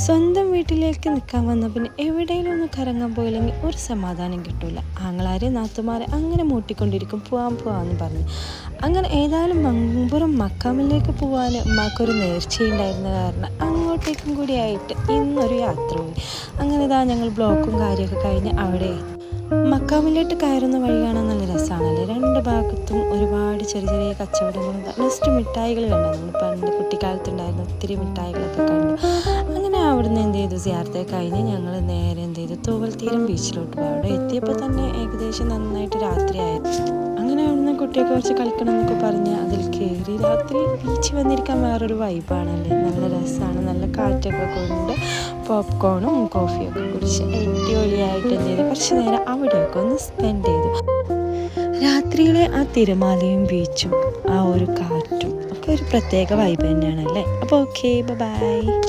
സ്വന്തം വീട്ടിലേക്ക് നിൽക്കാൻ വന്ന പിന്നെ എവിടെയെങ്കിലും ഒന്ന് കറങ്ങാൻ പോയില്ലെങ്കിൽ ഒരു സമാധാനം കിട്ടില്ല. ആങ്ങളാരെ നാത്തുമാരെ അങ്ങനെ മൂട്ടിക്കൊണ്ടിരിക്കും, പോവാമെന്ന് പറഞ്ഞു. അങ്ങനെ ഏതായാലും മമ്പുറം മക്കാമിലേക്ക് പോകാൻ ഉമ്മാക്കൊരു നേർച്ചയുണ്ടായിരുന്ന കാരണം അങ്ങോട്ടേക്കും കൂടി ആയിട്ട് ഇന്നൊരു യാത്ര പോയി. അങ്ങനെ ഇതാ ഞങ്ങൾ ബ്ലോക്കും കാര്യമൊക്കെ കഴിഞ്ഞ് അവിടെ മക്കാമിലോട്ട് കയറുന്ന വഴി കാണാൻ നല്ല രസമാണല്ലേ. രണ്ട് ഭാഗത്തും ഒരുപാട് ചെറിയ ചെറിയ കച്ചവടങ്ങളും നെക്സ്റ്റ് മിഠായികൾ കണ്ടു. നമ്മൾ പണ്ട് കുട്ടിക്കാലത്തുണ്ടായിരുന്ന ഒത്തിരി മിഠായികളൊക്കെ കണ്ടു. അങ്ങനെ അവിടുന്ന് എന്ത് ചെയ്തു, സിയാറത്തൊക്കെ കഴിഞ്ഞ് ഞങ്ങൾ നേരെ എന്ത് ചെയ്തു, തൂവൽത്തീരം ബീച്ചിലോട്ട് പോയി. അവിടെ എത്തിയപ്പോൾ തന്നെ ഏകദേശം നന്നായിട്ട് രാത്രിയായിരുന്നു. അങ്ങനെ അവിടുന്ന് കുട്ടിയൊക്കെ കുറച്ച് കളിക്കണം എന്നൊക്കെ പറഞ്ഞ് അതിൽ കയറി. രാത്രി ബീച്ച് വന്നിരിക്കാൻ വേറൊരു വൈബാണല്ലേ, നല്ല രസമാണ്. നല്ല കാറ്റൊക്കെ കൊണ്ട് പോപ്കോണും കോഫിയൊക്കെ കുടിച്ച് അടിപൊളിയായിട്ട് എന്ത് ചെയ്തു, കുറച്ച് നേരം അവിടെയൊക്കെ ഒന്ന് സ്പെൻഡ് ചെയ്തു. രാത്രിയിലെ ആ തിരമാലയും ബീച്ചും ആ ഒരു കാറ്റും ഒക്കെ ഒരു പ്രത്യേക വൈബ് തന്നെയാണല്ലേ. അപ്പോൾ ഓക്കെ, ബൈ.